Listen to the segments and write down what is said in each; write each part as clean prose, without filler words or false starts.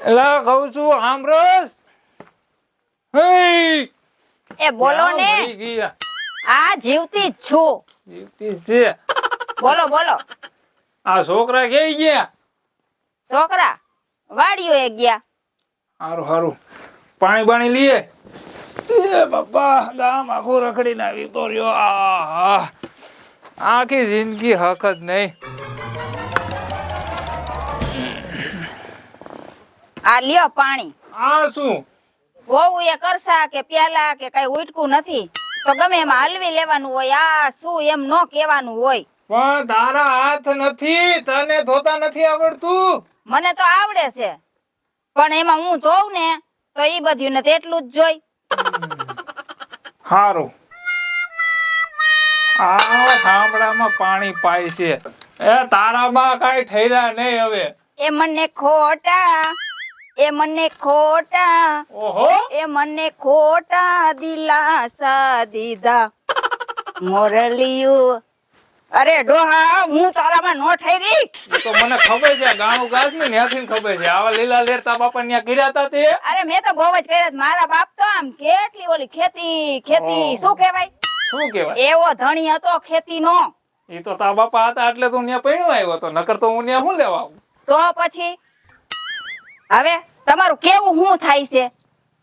એલા કહું છું આમરસ. હે એ બોલો ને. મરી ગયા. આ જીવતી જ છું. જીવતી છે. બોલો બોલો. આ છોકરા ક્યાં ગયા? છોકરા વાડીઓએ ગયા. હારું હારું પાણી બાણી લીએ. એ બાપા ગામ આખું રખડીને આવી તો રહ્યો. આહા આખી જિંદગી હક જ નહીં. આ લ્યો પાણી. આ શું? વહુ એ કરસા કે પ્યાલા કે કઈ ઉટકું નથી તો ગમે એમાં હલવી લેવાનું હોય. આ શું એમ નો કહેવાનું હોય. પણ તારા હાથ નથી, તને ધોતા નથી આવડતું? મને તો આવડે છે પણ એમાં હું ધોઉં ને તો ઈ બધું ને તેટલું જ જોઈ. હારું આ થાંભળામાં પાણી પાય છે. એ તારામાં કાઈ ઠેરા નહીં હવે. એ મને ખોટા, એ મને ખોટા, ઓહો એ મને ખોટા દિલાસા દીધા મોરલિયું. અરે ડોહા હું તારામાં નો ઠેરી. ઈ તો મને ખબર છે, ગાણું ગાસ ને ત્યાંથી ખબર છે. આવા લીલા લેરતા બાપા ન્યા કર્યા તા તે? અરે મેં તો બહુ જ કર્યા છે. મારા બાપ તો આમ કેટલી ઓલી ખેતી ખેતી ઓહ. શું કહેવાય શું કહેવાય? એવો ધણી હતો ખેતી નો. ઈ તો તા બાપા હતા એટલે તું ન્યા પૈણો આવ્યો તો, નકર તો હું ન્યા શું લેવા આવું? તો પછી હવે તમારું કેવું શું થાય છે?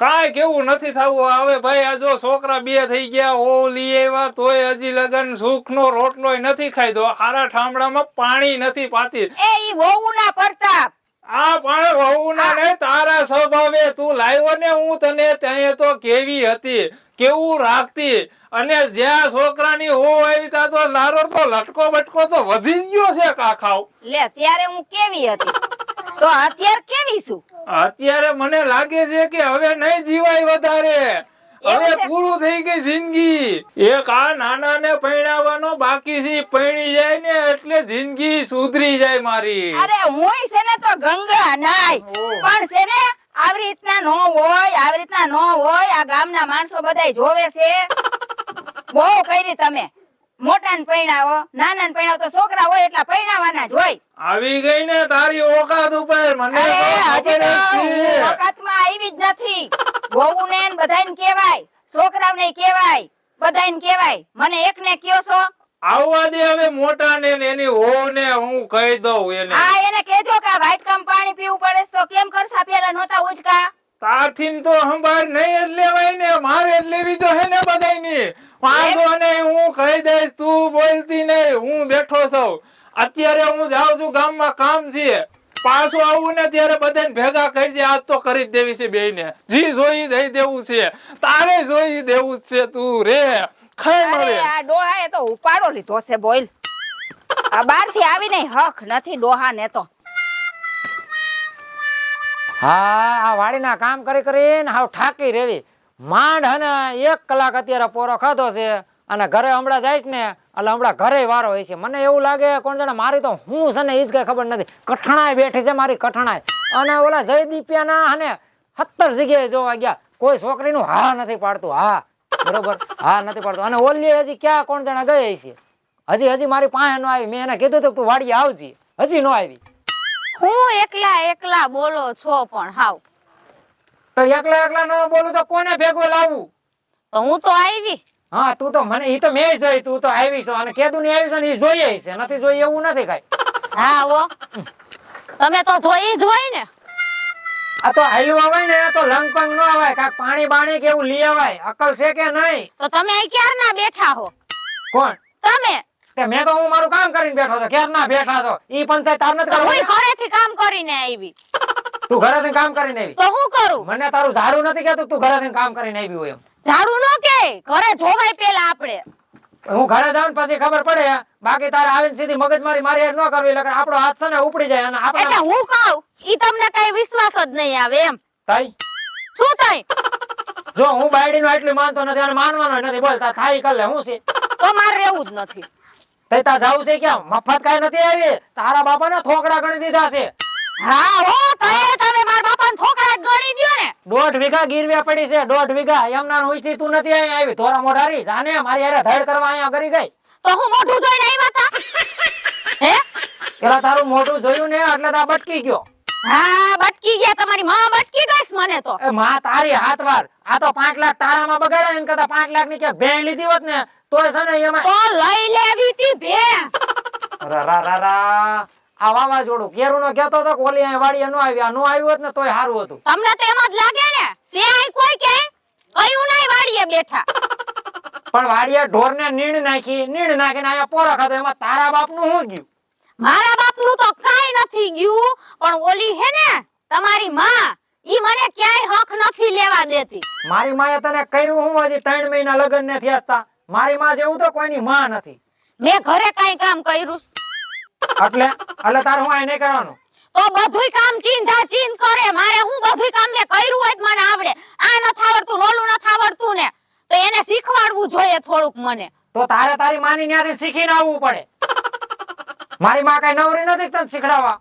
કાંઈ કેવું નથી થવું. હવે ભાઈ આ જો છોકરા બે થઈ ગયા, ઓ લઈ આવ્યા તોય હજી લગન સુખ નો રોટલોય નથી ખાધો. હારા ઠામડામાં પાણી નથી પાતી. એ ઈ વહુના પ્રતાપ. આ પણ વહુના ને તારા સ્વભાવે તું લાવ્યો ને, હું તને ત્યાં તો કેવી હતી, કેવું રાખતી, અને જ્યાં છોકરાની હો આવી તા તો લારો તો લટકો બટકો તો વધી જ ગયો છે કાખાવ. લે ત્યારે હું કેવી હતી તો અત્યારે કેવી છું? અત્યારે મને લાગે છે કે હવે નહીં જીવાય વધારે. એવું હવે છે? પૂરું થઈ ગઈ જિંદગી. એક આ નાના ને પૈણાવાનો બાકી છે, પૈણી જાય ને એટલે જિંદગી સુધરી જાય મારી. અરે હુંય છે ને તો ગંગા નાય ઓહ. પણ છે ને આવી રીતના નો હોય, આવી રીતના નો હોય. આ ગામના માણસો બધાય જોવે છે. બહુ કરી તમે. મોટા ને પૈણાવો, નાના ને પૈણાવો તો છોકરા હોય એટલા પૈણાવાના જ હોય. આવી ગઈ ને તારી ઓકાત ઉપર. મને અરે તો હજી ખબર તો જ હું છે. વખતમાં આવી જ નથી. વહુને ને બધાયને કહેવાય, છોકરાઓને કહેવાય, બધાયને કહેવાય. મને એકને કયો છો? આવવા દે હવે મોટા ને એની હો ને હું કહી દઉં એને. આ એને કહેજો કે આ વાટકામ પાણી પીવું પડે છે તો કેમ કરસા પેલા નહોતા ઉઠકા? તારથી તો સંભાળ નહીં જ લેવાય ને, મારે જ લેવી તો હે ને બધાયની. વાંધો નહીં, હું કહી દઈશ, તું બોલતી નહીં, હું બેઠો છું. અત્યારે હું જાઉં છું, ગામમાં કામ છે. પાછું આવું ને ત્યારે બધાને ભેગા કરી દે. આજ તો કરી જ દેવી છે બેયને. જી જોઈ દઈ દેવું છે, તારે જોઈ દેવું જ છે. તું રે ખાઈ અરે મળે. આ ડોહાએ તો ઉપાડો લીધો છે બોલ. આ બહારથી આવીને હક નથી ડોહાને તો. હા આ વાડીના કામ કરી કરીને હાવ થાકી રેવી. માંડ હને 1 કલાક અત્યારે પોરો ખાધો છે અને ઘરે હમણાં જાય ને એટલે હમણાં ઘરે વારો હોય છે. મને એવું લાગે કોણ જાણે મારી તો હું છે ને ઈ જ કઈ ખબર નથી. કઠણાય બેઠી છે મારી કઠણાય. અને ઓલા જયદીપિયાના હને 70 જગ્યાએ જોવા ગયા, કોઈ છોકરીનું હા નથી પાડતું. હા બરોબર હા નથી પાડતું. અને ઓલી હજી ક્યાં કોણ જાણે ગઈ છે, હજી મારી પાસે નો આવી. મેં એને કીધું તું વાડીએ આવજી, હજી નો આવી. હું એકલા બોલો છો પણ હાવ. તો એકલા ન બોલું તો કોને ભેગું લાવવું? તો હું તો આવી. હા તું તો મને ઈ તો મેં જોઈ, તું તો આવી છો અને કેદું ની આવી છે ને ઈ જોઈએ છે, નથી જોઈ એવું નથી કઈ. હા હો તમે તો જોઈ જ હોય ને. આ તો હાલ્યું આવે ને તો લંગપંગ ન આવાય, કાક પાણી બાણી કે એવું લઈ આવાય. અકલ છે કે નહીં? તો તમે અહીં ક્યારના બેઠા હો? કોણ? તમે. તે મેં તો હું મારું કામ કરીને બેઠો છો, ક્યાર ના બેઠા છો? ઈ પંચાયત તાર નથી હું કરવાની? ઘરેથી કામ કરીને આવી. તું ઘરેથી કામ કરીને આવી? તો હું કરું? મને તારું ઝાડું નથી કેતું તું ઘરેથી કામ કરીને આવી હોય એમ. ઝાડુ નો કે ઘરે જોવાય પેલા આપણે. હું ઘરે જાઉં ને પછી ખબર પડે. બાકી તારે આવીને સીધી મગજમારી મારી હેર ન કરવી, એટલે આપણો હાથ છે ને ઉપડી જાય અને એટલે આપણે હું કહું ઈ તમને કઈ વિશ્વાસ જ નહીં આવે એમ. થાય. શું થાય? જો હું બાયડીનો એટલું માનતો નથી અને માનવાનો નથી, બોલતા થાય કર લે. હું છે તો મારે રહેવું જ નથી. તઈ તા જાવું છે ક્યાં? મફત કાઈ નથી આવી. તારા બાપાને થોકડા ગણી દીધા છે. હા હો તમે મારા બાપાને ઠોકરા જ ગણી દ્યો ને. 1.5 વીઘા ગીરવ્યા પડી છે, 1.5 વીઘા. એમના ઉઈથી તું નથી અહીંયા આવી. ધોરા મોઢારી જાને મારી હારે ધડ કરવા અહીંયા કરી ગઈ. તો હું મોઢું જોઈને આવ્યા તા? હે? પેલા તારું મોઢું જોયું ને એટલે તા બટકી ગયો. હા બટકી ગયા, તમારી માં બટકી ગઈશ મને તો. એ માં તારી હાથ વાર, આ તો 5 લાખ તારામાં બગાડ્યા, એના કરતા 5 લાખ ની ક્યાંક ભેણ લીધી હોત ને તોય છે ને એમાં તો લઈ લેવી તી ભે. રા આ વાવાઝોડું કેરું નો કહેતો હતો કે ઓલી અહીં વાડીએ નો આવ્યા, નો આવ્યું હોત ને તોય સારું હતું. તમને તો એમ જ લાગે ને સે આઈ કોઈ કે કયું નહીં વાડીએ બેઠા. પણ વાડીએ ઢોરને નીણ નાખીને આયા પોરો ખાધો, એમાં તારા બાપનું શું ગયું? મારા બાપનું તો કાઈ નથી ગયું, પણ ઓલી હે ને તમારી માં ઈ મને ક્યાંય હક નથી લેવા દેતી. મારી માએ તને કર્યું હું હજી 3 મહિના લગ્ન ને થયા હતા. મારી માં જેવું તો કોઈની માં નથી. મેં ઘરે કાઈ કામ કર્યું એટલે તારે હું આ નહીં કરવાનું. તો બધુંય કામ ચીંધા ચીંધ કરે. મારે હું બધુંય કામ મેં કર્યું હોય તો મને આવડે. આ નથી આવડતું, ઓલું નથી આવડતું ને તો એને શીખવાડવું જોઈએ થોડુંક મને. તો તારે તારી માની ન્યાથી શીખીને આવવું પડે. મારી માં કઈ નવરી નથી તને શીખડાવવા.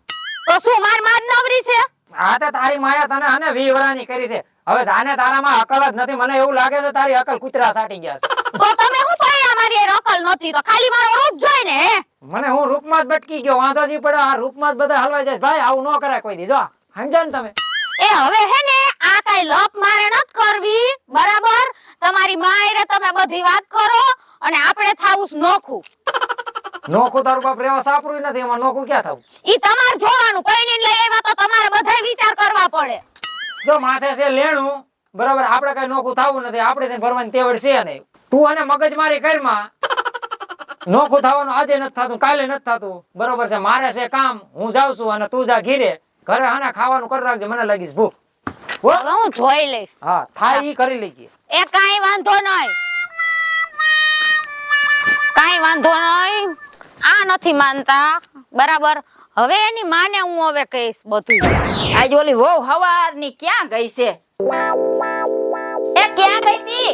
તો શું માર માર નવરી છે? આ તો તારી માએ તને હને 20 વરાની કરી છે. હવે જાને તારામાં અકલ જ નથી. મને એવું લાગે છે તારી અકલ કૂતરા સાટી ગયા છે. તો તમે હું પાયા મારી એ અકલ નહોતી તો ખાલી મારો રૂપ જોઈને હે. મને હું રૂપમાં જ બટકી ગયો, વાંધો જ પડે. આ રૂપમાં જ બધા હલવાઈ જાય. ભાઈ આવું ન કરાય કોઈ દી. જો સમજો ને તમે. એ હવે હે ને આ કઈ લપ મારે નત કરવી, બરાબર? તમારી માયરે તમે બધી વાત કરો અને આપણે થાવું નોખું. નોખું તારું બાપ રેવા સાપરું નથી, એમાં નોખું ક્યાં થવું? ઈ તમાર જોવાનું. પૈણીને લઈ આવ્યા તો તમારે બધાય વિચાર કરવા પડે. જો માથે છે લેણું, બરાબર, આપણે કઈ નોખું થવું નથી. આપણે ભરવાની તેવડ છે નહીં. તું અને મગજમારી કરમાં નોખું થવાનું આજે નથી થતું, કાલે નથી થતું, બરોબર છે. મારે છે કામ, હું જાઉં છું અને તું જા ઘીરે. ઘરે હાને ખાવાનું કરી રાખજે, મને લાગીશ ભૂખ. હો? હવે હું જોઈ લઈશ. હા થાય ઈ કરી લઈએ. એ કાઈ વાંધો નહીં, કાઈ વાંધો નહીં. આ નથી માનતા, બરાબર? હવે એની માને હું હવે કહીશ બધું. આજ ઓલી વહુ હવારની ક્યાં ગઈ છે? એ ક્યાં ગઈ હતી?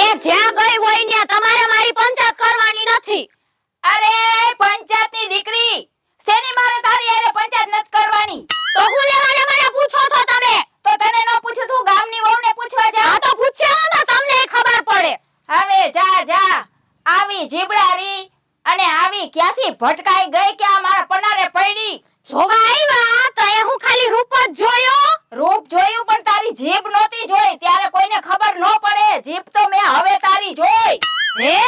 એ જ્યાં ગઈ હોય ને તમારે મારી પંચાયત કરવાની નથી. અરે પંચાયતની દીકરી, શેની મારે તારી હારે પંચાયત નથી કરવાની? તો હું લેવાને મને પૂછો છો તમે? તો તને ન પૂછું તું ગામની વહુને પૂછવા જા. આ તો પૂછ્યા તો તમને ખબર પડે. હવે જા આવી જીબડારી અને આવી ક્યાંથી ભટકાઈ ગઈ કે આ મારા પનારે પડી? જોવા આવ્યા તો એ હું ખાલી રૂપ જ જોયો. રૂપ જોયું પણ તારી જીભ નહોતી જોઈ, ત્યારે કોઈને ખબર ન પડે. જીભ તો મેં હવે તારી જોઈ. હે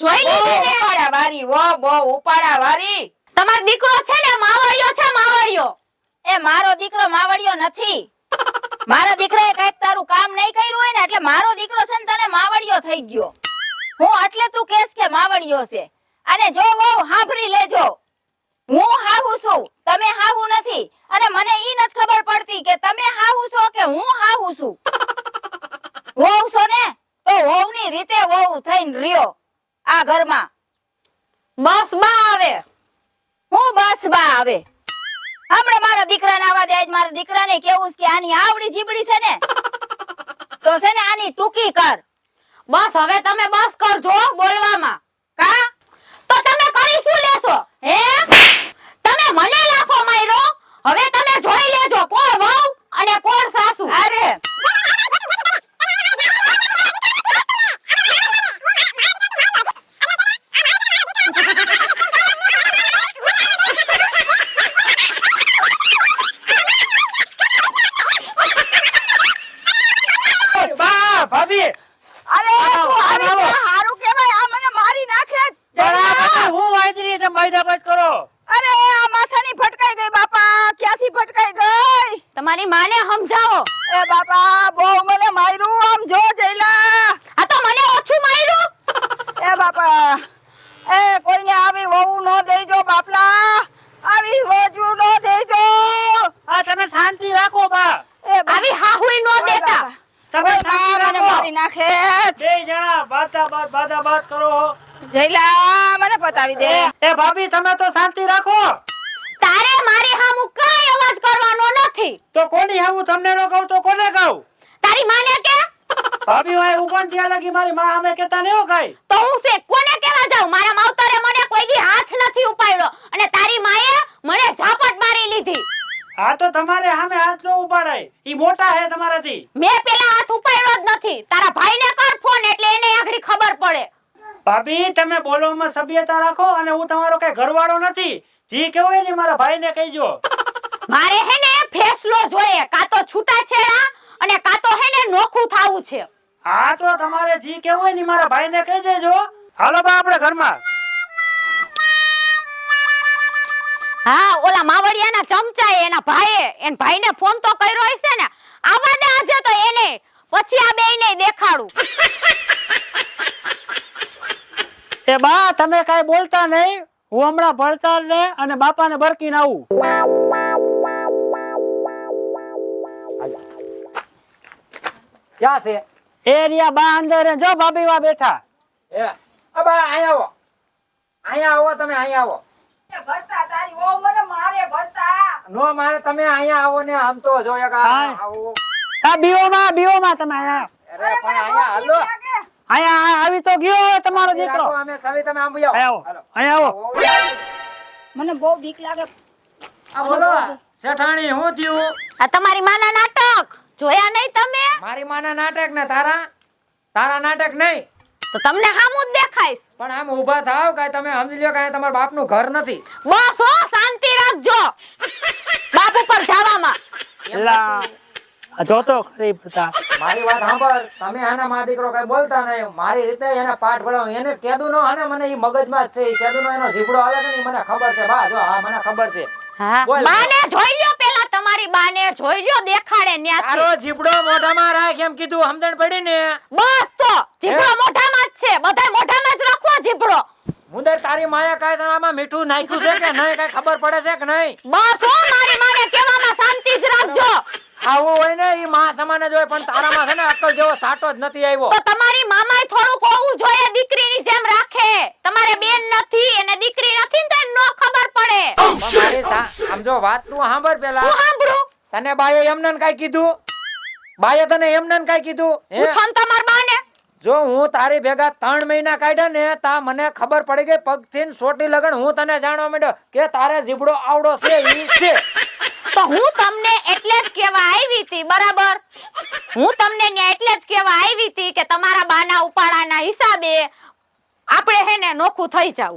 જોઈ લીધી ને? ઉપાડા વારી, વો બહુ ઉપાડા વારી. તમારો દીકરો છે ને માવડિયો છે, માવડિયો. એ મારો દીકરો માવડિયો નથી. મારા દીકરાએ કઈક તારું કામ નહીં કર્યું હોય ને એટલે મારો દીકરો છે ને તને માવડિયો થઈ ગયો. હું એટલે તું કેસ કે માવડિયો છે. અને જો વહુ સાંભળી લેજો, હું હાહુ છું, તમે હાહુ નથી. અને મને ઈ નથી ખબર પડતી કે તમે હાહુ છો કે હું હાહુ છું. વહુ છો ને તો વહુની રીતે વહુ થઈને રહ્યો આ ઘરમાં. બસ બા આવે. હું બસ બા આવે? હમણે મારા દીકરાને આવા દે. આજ મારા દીકરાને કેવું છે કે આની આવડી જીબડી છે ને તો છે ને આની ટૂંકી કર. બસ હવે તમે બસ કરજો બોલવામાં. કા તો તમે કરી શું લેશો? હે તમે મને લાફો માર્યો, હવે તમે જોઈ લેજો કોણ વહુ અને કોણ સાસુ. અરે બા ભાભી, અરે તું આવી તો હારું કહેવાય. આ મને મારી નાખે. હું વાંદરી તમે માયદાબાદ કરો. અરે આ માથાની ભટકાઈ ગઈ બાપા. ક્યાંથી ભટકાઈ ગઈ? તમારી માને સમજાવો. એ બાપા બહુ મને માર્યું. આમ જો જઈલા. આ તો મને ઓછું માર્યું. એ બાપા એ કોઈને આવી વહુ નો દેજો બાપલા. આવી વહુ નો દેજો. આ તમે શાંતિ રાખો બા. એ આવી હાહુઈ નો દેતા. તમે શાંતિ મને રાખો. મારી નાખે. બે જણા બાદાબાદ કરો. જઈલા મને પતાવી દે. એ ભાભી તમે તો શાંતિ રાખો. તારે મારી હામું કઈ અવાજ કરવાનો નથી. તો કોની આવું તમને ન કહું તો કોને કહું? તારી માને કે? ભાભી વાય ઉભણ થયા લાગી મારી માં અમે કેતા ને એવું કઈ. તો હું છે કોને કેવા જાઉં? મારા માવતરે મને કોઈ દી હાથ નથી ઉપાડ્યો અને તારી માએ મને ઝાપટ મારી લીધી. હા તો તમારે સામે હાથ નો ઉપાડાય, ઈ મોટા હે તમારાથી. મેં પેલા હાથ ઉપાડ્યો જ નથી. તારા ભાઈને કર ફોન એટલે એને આગળ ખબર પડે. ભાભી તમે બોલવામાં સભ્યતા રાખો અને હું તમારો કઈ ઘરવાળો નથી. જી કેવું હોય ને મારા ભાઈને કહીજો. મારે હે ને ફેસલો જોઈએ, કાં તો છૂટાછેડા અને કાં તો હે ને નોખું થાવું છે. હા તો તમારે જી કેવું હોય ને મારા ભાઈને કહી દેજો. હાલો બા આપણે ઘરમાં. હા, ઓલા માવડિયાના ચમચાએ એના ભાઈને ફોન તો કર્યો હશે ને. આવા દે આજે તો એને, પછી આ બેયને દેખાડું. એ બા તમે કાઈ બોલતા નહીં, હું હમણાં ભણતા ને અને બાપાને બરકીને આવું. ક્યાં છે એ રિયા બા અંદર જો ભાભી વા બેઠા. એ અબા અહીંયા આવો તમે અહીંયા આવો. ભરતા તારી ઓ મને મારે ભરતા. નો મારે તમે અહીંયા આવો ને આમ તો જો એક હા. આવો. આ બીઓમાં તમે આયા. અરે પણ અહીંયા હાલો આયા આવી તો ગયો તમારો દીકરો. રાખો, અમે સવી તમે આમ આવો. આવો હાલો. અહીંયા આવો. મને બહુ બીક લાગે. આ બોલો શેઠાણી હું થયું? આ તમારી માના નાટક જોયા નહીં તમે? મારી માના નાટક ને તારા નાટક નહીં. તો તમને હામું જ દેખાય. પણ આમ ઊભા થાવ કાઈ તમે સમજી લ્યો કે તમારા બાપનું ઘર નથી. બસ હો, શાંતિ રાખજો બાપ ઉપર જવામાં. એલા આ જોતો ખરી બધા. મારી વાત સાંભળ, તમે આના માં દીકરો કઈ બોલતા નહીં. મારી રીતે એને પાઠ ભણાવો. એને કેદું નો અને મને ઈ મગજમાં જ છે. ઈ કેદું નો એનો જીભડો આવે છે ને ઈ મને ખબર છે. બા જો હા મને ખબર છે. હા, બોલ. બાને જોઈ લ્યો, પેલા તમારી બાને જોઈ લ્યો, દેખાડે ન્યાથી. તારો જીભડો મોઢામાં રાખ એમ કીધું, સમજણ પડી ને? બસ તો જીભડો મોઢામાં જ છે, બધાય મોઢામાં જ રાખવો જીભડો. મુંદર તારી માયા કાય તારામાં મીઠું નાખ્યું છે કે નહીં કઈ ખબર પડે છે કે નહીં? બસ હો, મારી માને કહેવામાં શાંતિ જ રાખજો. આવું હોય ને ઈ માં સમાને જ હોય, પણ તારામાં છે ને અક્કલ જેવો સાટો જ નથી આવ્યો. તો તમારી મામાએ થોડુંક હોવું જોઈએ, દીકરીની જેમ રાખે. તમારે બેન નથી અને દીકરી નથી ને તો એને નો ખબર પડે. પણ મારી આમ જો વાત તું સાંભળ પેલા. હું સાંભળું. તને બાએ એમને ને કાઈ કીધું? બાએ તને એમને ને કાઈ કીધું? હે? પૂછો ને તમાર બાને. જો હું તારી ભેગા 3 મહિના કાઢ્યા ને તા મને ખબર પડી ગઈ પગથી ને સોટી લગન હું તને જાણવા માંડ્યો કે તારે જીબડો આવડો છે ઈ છે. તો હું તમને એટલે જ કહેવા આવી હતી, બરાબર? હું તમને ન્યા એટલે જ કહેવા આવી હતી કે તમારા બાના ઉપાડાના હિસાબે આપણે હે ને નોખું થઈ જાવ.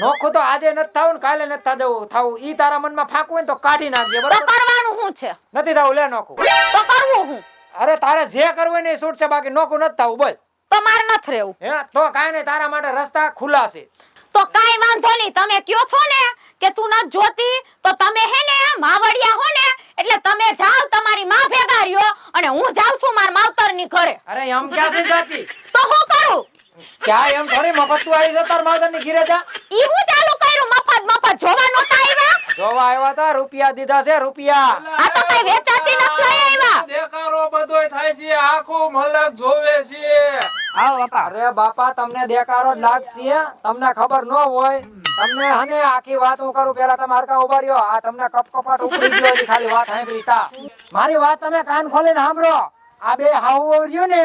નોખું તો આજે નથી થાવું ને કાલે નથી થાવું. ઈ તારા મનમાં ફાકવું હોય ને તો કાઢી નાખજે, તો બરાબર? કરવાનું શું છે? નથી થાવું, લે નોખું. તો કરવું હું. અરે તારે જે કરવું હોય ને એ છૂટ છે, બાકી નોખું નથી થાવું. બોલ. તો માર નથી રહેવું. હે તો કાઈ નહીં, તારા માટે રસ્તા ખુલ્લા છે. તો કાઈ વાંધો નહીં, તમે કયો છો ને કે તું નથી જોતી, તો તમે હે ને માવડિયા હો ને એટલે તમે જાવ તમારી માં ભેગા રહ્યો અને હું જાઉં છું માર માવતરની ઘરે. અરે એમ ક્યાંથી જાતી? તો હું કરું? ક્યાં એમ થોડી મફત તું આવી જતા માવતરની ઘીરે જા. ઈ હું ચાલુ કર્યું મફત જોવા નહોતા આવ્યા? જોવા આવ્યા તા, રૂપિયા દીધા છે, રૂપિયા. આ તો કઈ વેચાતી નથી લઈ આવ્યા. દેખાડો બધોય થાય છે, આખું મલક જોવે છે. આવો બાપા. અરે બાપા તમને દેખાડો જ લાગશે, તમને ખબર ન હોય. તમને હને આખી વાત હું કરું, પેલા તમે હરકા ઉભા રહ્યો. આ તમને કપકપાટ ઉપડી ગયો છે, ખાલી વાત સાંભળી તા. મારી વાત તમે કાન ખોલીને સાંભળો. આ બે હાવું રહ્યું ને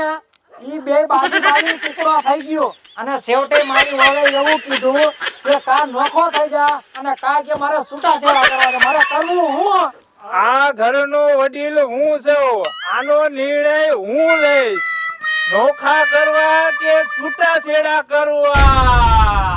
ઈ બે બાજુ ટુકડો થઈ ગયો અને છેવટે મારી વહુએ એવું કીધું કે કા નોખો થઈ જા અને કા કે મારે છૂટા સેવા કરવા છે. મારે કરવું હું. આ ઘરનો વડીલ હું છું. આનો નિર્ણય હું લઈશ. નોખા કરવા કે છૂટા છેડા કરવા.